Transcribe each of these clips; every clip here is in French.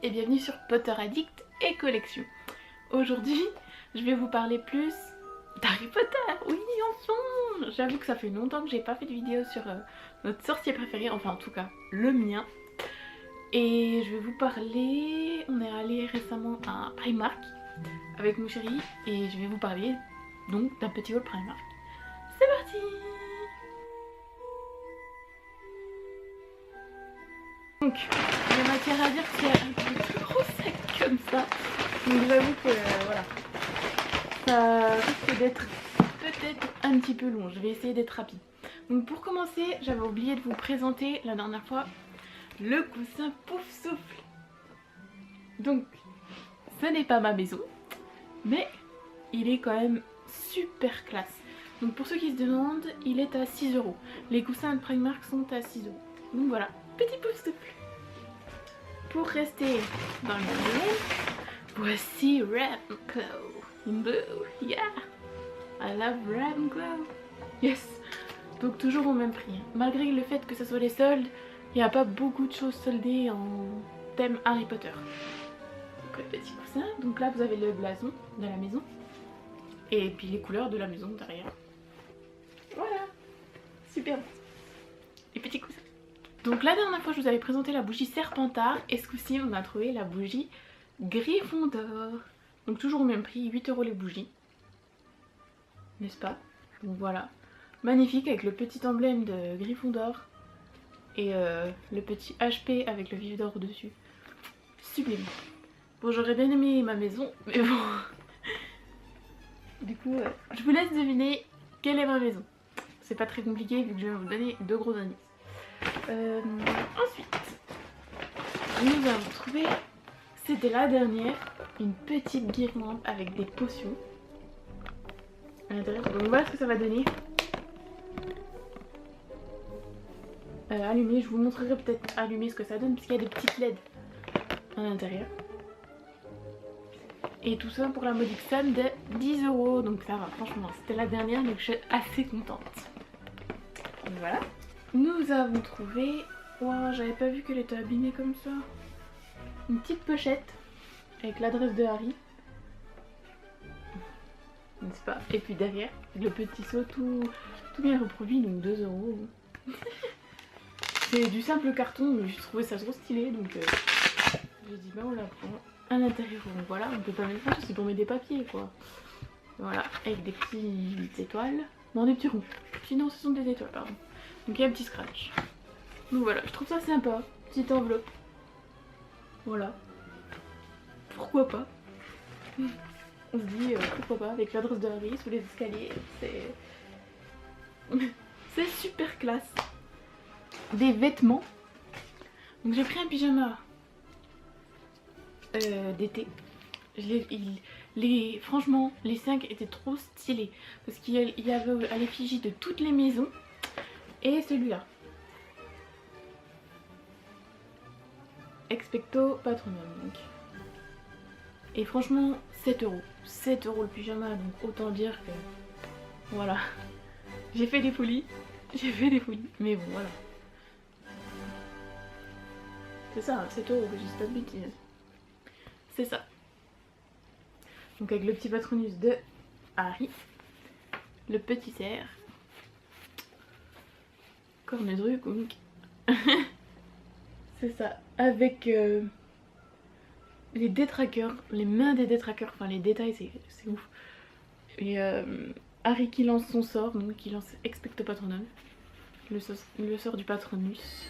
et bienvenue sur Potter Addict et Collection. Aujourd'hui, je vais vous parler plus d'Harry Potter. Oui, enfin, j'avoue que ça fait longtemps que j'ai pas fait de vidéo sur notre sorcier préféré, enfin en tout cas le mien. Et je vais vous parler, on est allé récemment à Primark avec mon chéri et je vais vous parler donc d'un petit haul Primark. C'est parti! Donc, il y a matière à dire que c'est un peu trop sec comme ça. Donc j'avoue que voilà, ça risque d'être peut-être un petit peu long. Je vais essayer d'être rapide. Donc pour commencer, j'avais oublié de vous présenter la dernière fois le coussin pouf souffle. Donc, ce n'est pas ma maison, mais il est quand même super classe. Donc pour ceux qui se demandent, il est à 6 €. Les coussins de Primark sont à 6 €. Donc voilà, petit pouf souffle. Pour rester dans le même domaine, voici Ravenclaw in blue. Yeah, I love Ravenclaw. Yes. Donc toujours au même prix. Malgré le fait que ce soit les soldes, il n'y a pas beaucoup de choses soldées en thème Harry Potter. Donc le petit coussin. Donc là vous avez le blason de la maison. Et puis les couleurs de la maison derrière. Voilà. Super bon. Les petits coussins. Donc la dernière fois je vous avais présenté la bougie Serpentard et ce coup-ci on a trouvé la bougie Gryffondor. Donc toujours au même prix, 8 € les bougies. N'est-ce pas? Donc voilà. Magnifique avec le petit emblème de Gryffondor et le petit HP avec le vif d'or dessus. Sublime. Bon, j'aurais bien aimé ma maison, mais bon. Du coup, je vous laisse deviner quelle est ma maison. C'est pas très compliqué vu que je vais vous donner deux gros indices. Ensuite, nous avons trouvé, c'était la dernière, une petite guirlande avec des potions à l'intérieur. Donc voilà ce que ça va donner. Allumé, je vous montrerai peut-être allumé ce que ça donne, puisqu'il y a des petites LED à l'intérieur. Et tout ça pour la modique somme de 10 €. Donc ça va, franchement, c'était la dernière, donc je suis assez contente. Donc voilà. Nous avons trouvé... Wow, j'avais pas vu qu'elle était abîmée comme ça. Une petite pochette avec l'adresse de Harry. N'est-ce pas? Et puis derrière, le petit seau tout bien reproduit, donc 2 €. C'est du simple carton, mais j'ai trouvé ça trop stylé, donc j'ai dit bah on la prend. À l'intérieur, donc voilà, on peut pas mettre ça, c'est pour mettre des papiers quoi. Voilà, avec des petites étoiles. Non, des petits ronds. Sinon ce sont des étoiles, pardon. Donc il y a un petit scratch. Donc voilà, je trouve ça sympa. Petite enveloppe. Voilà. Pourquoi pas? On se dit pourquoi pas, avec l'adresse de Harry sous les escaliers. C'est super classe. Des vêtements. Donc j'ai pris un pyjama d'été. Franchement, les 5 étaient trop stylés. Parce qu'il y avait à l'effigie de toutes les maisons. Et celui-là. Expecto Patronum donc. Et franchement 7 €. 7 € le pyjama, donc autant dire que voilà. J'ai fait des folies. J'ai fait des folies. Mais bon voilà. C'est ça, 7 €, je dis pas de bêtises. C'est ça. Donc avec le petit patronus de Harry. Le petit cerf. Cornedruc donc. C'est ça, avec les détraqueurs, les mains des détraqueurs, enfin les détails c'est ouf. Et Harry qui lance son sort, donc qui lance Expecto Patronum, le sort du Patronus.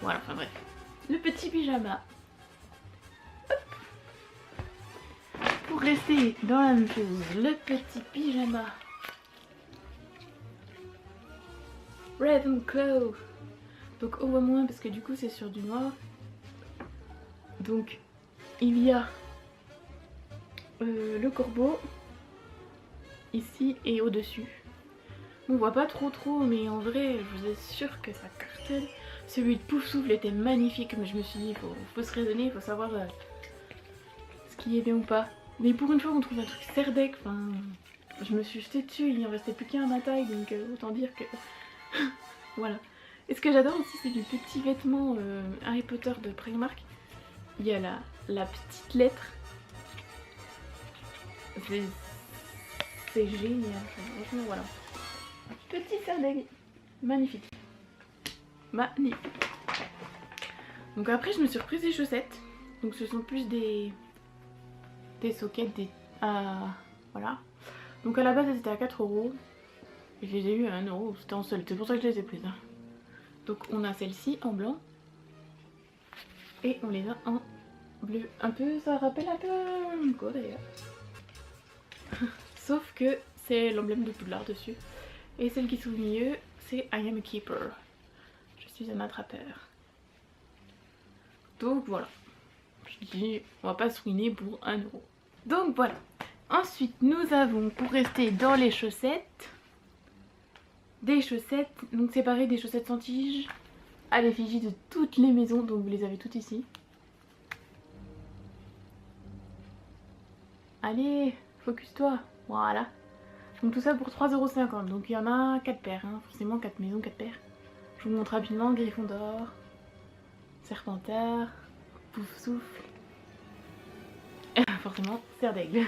Voilà, enfin bref. Le petit pyjama. Hop. Pour rester dans la même chose, le petit pyjama Ravenclaw. Donc on voit moins parce que du coup c'est sur du noir. Donc il y a le corbeau ici et au-dessus. On voit pas trop mais en vrai je vous assure que ça cartonne. Celui de Pouf Souffle était magnifique, mais je me suis dit faut se raisonner, il faut savoir ce qui est bien ou pas. Mais pour une fois on trouve un truc Serdec, enfin je me suis jetée dessus, il en restait plus qu'un à ma taille, donc autant dire que voilà. Et ce que j'adore aussi c'est du petit vêtement Harry Potter de Primark. il y a la petite lettre. C'est génial, franchement voilà. Petit sardaigne, magnifique. Magnifique. Donc après je me suis reprise des chaussettes. Donc ce sont plus des sockets, voilà. Donc à la base elles étaient à 4 €. Et je les ai eu à 1 €, c'était en solde, c'est pour ça que je les ai prises. Donc on a celle-ci en blanc. Et on les a en bleu. Un peu, ça rappelle un peu quoi d'ailleurs. Sauf que c'est l'emblème de Poudlard dessus. Et celle qui est au milieu, c'est I am a keeper. Je suis un attrapeur. Donc voilà. Je dis, on va pas se ruiner pour 1 €. Donc voilà. Ensuite, nous avons, pour rester dans les chaussettes, des chaussettes, donc c'est pareil, des chaussettes sans tige, à l'effigie de toutes les maisons, donc vous les avez toutes ici. Allez, focus-toi, voilà. Donc tout ça pour 3,50 €, donc il y en a 4 paires, hein. Forcément 4 maisons, 4 paires. Je vous montre rapidement, Gryffondor, Serpentard, Poufsouffle, forcément Serre d'Aigle.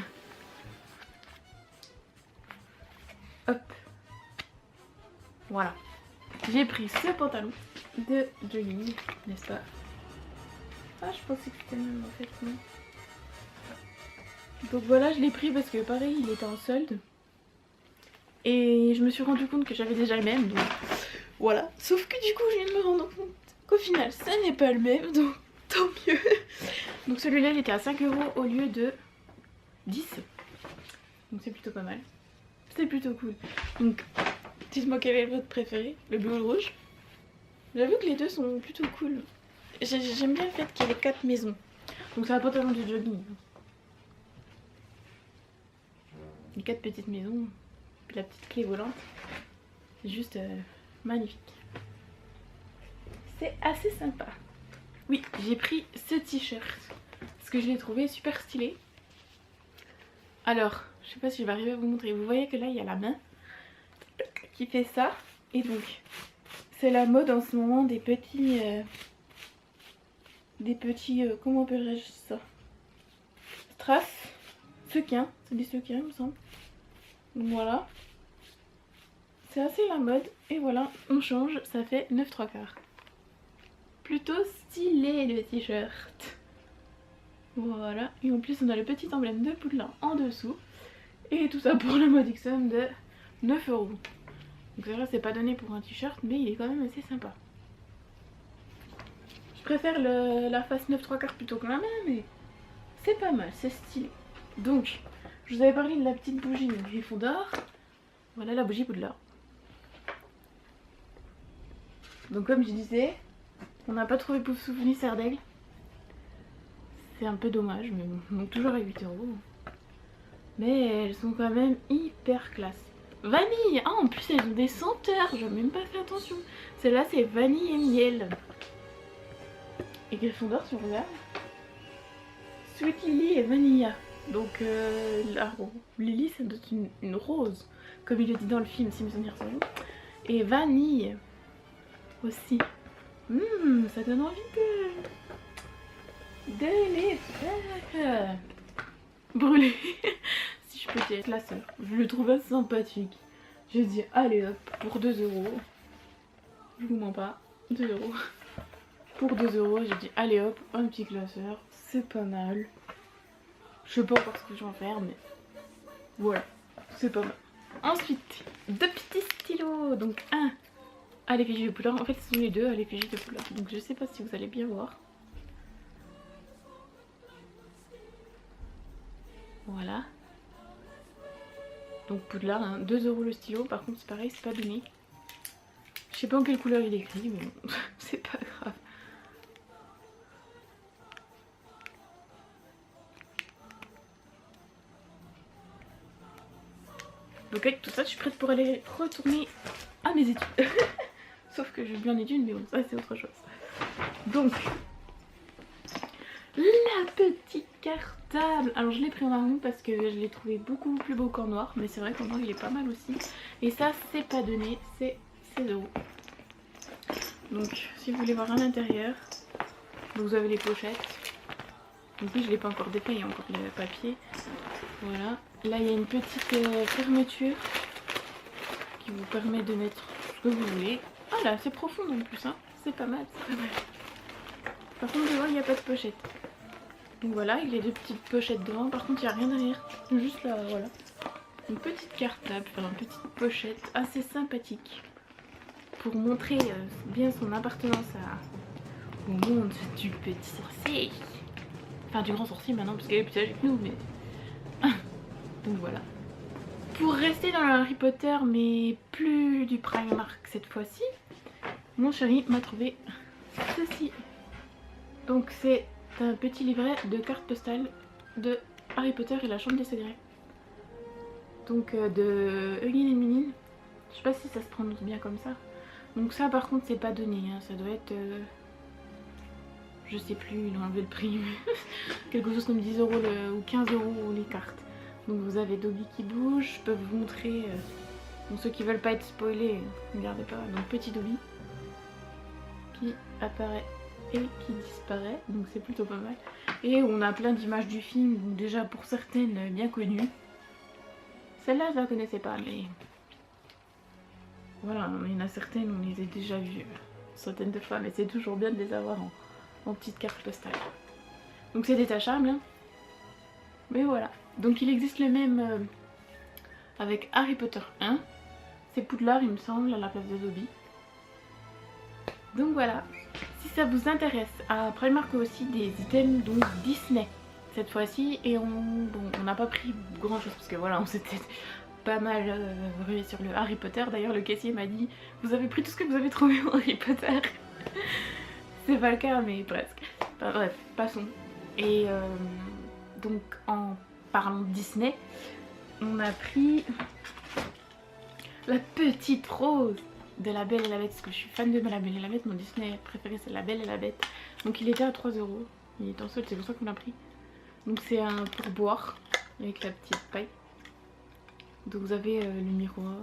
Hop, voilà. J'ai pris ce pantalon de jogging, n'est-ce pas? Ah, je pensais que c'était le même en fait, non. Donc voilà, je l'ai pris parce que pareil, il était en solde. Et je me suis rendu compte que j'avais déjà le même, donc voilà. Sauf que du coup, je viens de me rendre compte qu'au final, ça n'est pas le même, donc tant mieux. Donc celui-là, il était à 5 € au lieu de 10. Donc c'est plutôt pas mal. C'est plutôt cool. Donc, dites-moi quel est votre préféré, le bleu ou le rouge. J'avoue que les deux sont plutôt cool. J'aime bien le fait qu'il y ait les 4 maisons. Donc c'est un pantalon de jogging. Les 4 petites maisons, puis la petite clé volante. C'est juste magnifique. C'est assez sympa. Oui, j'ai pris ce t-shirt parce que je l'ai trouvé super stylé. Alors, je sais pas si je vais arriver à vous montrer. Vous voyez que là, il y a la main qui fait ça. Et donc, c'est la mode en ce moment des petits... comment appellerais-je ça? Strass. Sequins. C'est des sequins, il me semble. Donc voilà. C'est assez la mode. Et voilà, on change. Ça fait 9 3/4. Plutôt stylé le t-shirt. Voilà, et en plus on a le petit emblème de Poudlard en dessous. Et tout ça pour la modique somme de 9 €. Donc c'est vrai, c'est pas donné pour un t-shirt, mais il est quand même assez sympa. Je préfère la face 9 3/4 plutôt que la main, mais c'est pas mal, c'est stylé. Donc, je vous avais parlé de la petite bougie de Gryffondor. Voilà la bougie Poudlard. Donc comme je disais, on n'a pas trouvé Poufsouffle ni Serre d'Aigle. C'est un peu dommage, mais bon, donc toujours à 8 €. Mais elles sont quand même hyper classe. Vanille! Ah, en plus elles ont des senteurs, j'ai même pas fait attention. Celle-là c'est vanille et miel. Et Gryffondor, si on regarde, Sweet Lily et Vanilla. Donc Lily ça doit être une rose, comme il le dit dans le film, si mes souvenirs sont bons. Et vanille aussi. Ça donne envie de les faire brûler. Si je peux dire la sœur, je le trouve assez sympathique. J'ai dit allez hop, pour 2 €, je vous mens pas, 2 €. Pour 2 €, j'ai dit allez hop, un petit classeur, c'est pas mal. Je sais pas encore ce que je vais en faire, mais voilà, c'est pas mal. Ensuite, 2 petits stylos, donc un à l'effigie de Poudlard, en fait ce sont les deux à l'effigie de Poudlard, donc je sais pas si vous allez bien voir. Voilà. Donc Poudlard, hein, 2 € le stylo, par contre c'est pareil, c'est pas donné. Je sais pas en quelle couleur il est écrit, mais bon, c'est pas grave. Donc avec tout ça, je suis prête pour aller retourner à mes études. Sauf que je viens en études, mais bon, ça c'est autre chose. Donc, la petite cartable. Alors je l'ai pris en marron parce que je l'ai trouvé beaucoup plus beau qu'en noir. Mais c'est vrai qu'en noir il est pas mal aussi. Et ça c'est pas donné, c'est 16 €. Donc si vous voulez voir à l'intérieur, vous avez les pochettes. Donc oui, je l'ai pas encore dépeint, il y a encore le papier. Voilà. Là, il y a une petite fermeture qui vous permet de mettre ce que vous voulez. Ah là, c'est profond en plus, hein. C'est pas mal, c'est pas mal. Par contre, devant, il n'y a pas de pochette. Donc voilà, il y a deux petites pochettes devant. Par contre, il n'y a rien derrière. Juste là, voilà. Une petite cartable, enfin une petite pochette assez sympathique. Pour montrer bien son appartenance au monde du petit sorcier. Enfin, du grand sorcier maintenant, parce qu'elle est plus âgée que nous, mais... Donc voilà. Pour rester dans le Harry Potter, mais plus du Primark cette fois-ci, mon chéri m'a trouvé ceci. Donc c'est un petit livret de cartes postales de Harry Potter et la Chambre des Secrets. Donc de Eugène et Minine. Je sais pas si ça se prononce bien comme ça. Donc ça par contre c'est pas donné, hein. Ça doit être... je sais plus, ils ont enlevé le prix. Quelque chose comme 10 € ou 15 € les cartes. Donc vous avez Dobby qui bouge, je peux vous montrer... Pour ceux qui veulent pas être spoilés, ne regardez pas. Donc petit Dobby qui apparaît et qui disparaît, donc c'est plutôt pas mal. Et on a plein d'images du film, donc déjà pour certaines bien connues. Celle-là je la connaissais pas, mais voilà, il y en a certaines on les a déjà vues certaines de fois, mais c'est toujours bien de les avoir en petite carte postale. Donc c'est détachable, hein. Mais voilà. Donc il existe le même avec Harry Potter 1. C'est Poudlard il me semble à la place de Dobby. Donc voilà. Si ça vous intéresse, après il marque aussi des items donc Disney cette fois-ci, et on n'a pas pris grand chose parce que voilà, on s'était pas mal rué sur le Harry Potter. D'ailleurs le caissier m'a dit vous avez pris tout ce que vous avez trouvé en Harry Potter. C'est pas le cas mais presque. Enfin, bref, passons. Et donc en parlant de Disney, on a pris la petite rose de La Belle et la Bête, parce que je suis fan de La Belle et la Bête, mon Disney préféré c'est La Belle et la Bête. Donc il était à 3 €, il est en solde, c'est pour ça qu'on l'a pris. Donc c'est un pourboire avec la petite paille. Donc vous avez le miroir,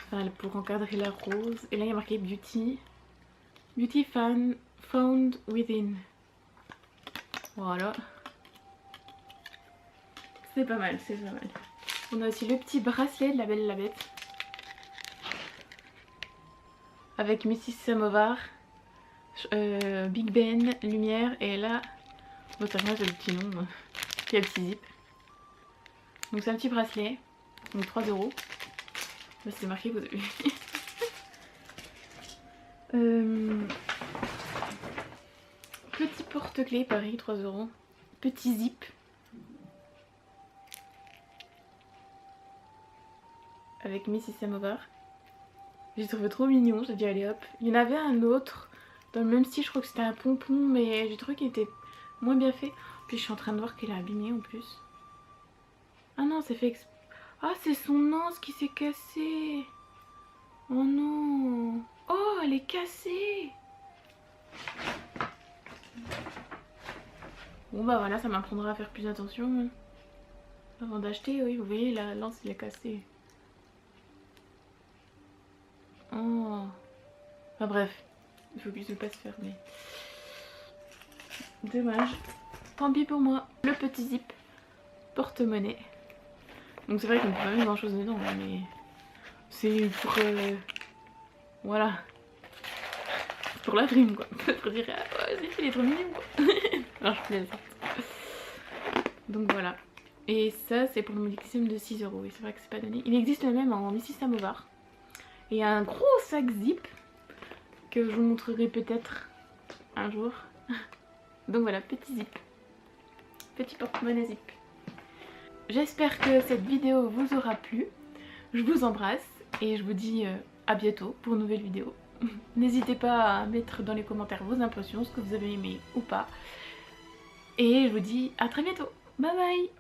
enfin, pour encadrer la rose. Et là il y a marqué Beauty Found Within. Voilà. C'est pas mal, c'est pas mal. On a aussi le petit bracelet de La Belle et la Bête. Avec Mrs Samovar, Big Ben, Lumière, et là, bon, ça c'est le petit nom, il y a le petit zip. Donc c'est un petit bracelet, donc 3 €. Là c'est marqué, vous avez vu. Petit porte-clés, pareil, 3 €. Petit zip. Avec Mrs Samovar. J'ai trouvé trop mignon, j'ai dit allez hop. Il y en avait un autre dans le même style, je crois que c'était un pompon, mais j'ai trouvé qu'il était moins bien fait. Puis je suis en train de voir qu'il est abîmé en plus. Ah non, c'est fait exprès. Ah, c'est son anse qui s'est cassé. Oh non. Oh, elle est cassée. Bon bah voilà, ça m'apprendra à faire plus attention avant d'acheter. Oui, vous voyez, la lance il est cassée. Oh. Enfin bref, il faut qu'il se passe fermer. Dommage. Tant pis pour moi. Le petit zip porte-monnaie. Donc c'est vrai qu'on ne peut pas mettre grand chose dedans, mais c'est pour voilà, pour la dream quoi. Pour dire ah ouais, il est trop mignon quoi. Alors je plaisante. Donc voilà. Et ça c'est pour le maximum de 6 €. Et c'est vrai que c'est pas donné. Il existe le même en Mrs Samovar. Et un gros sac zip que je vous montrerai peut-être un jour. Donc voilà, petit zip. Petit porte-monnaie zip. J'espère que cette vidéo vous aura plu. Je vous embrasse et je vous dis à bientôt pour une nouvelle vidéo. N'hésitez pas à mettre dans les commentaires vos impressions, ce que vous avez aimé ou pas. Et je vous dis à très bientôt. Bye bye.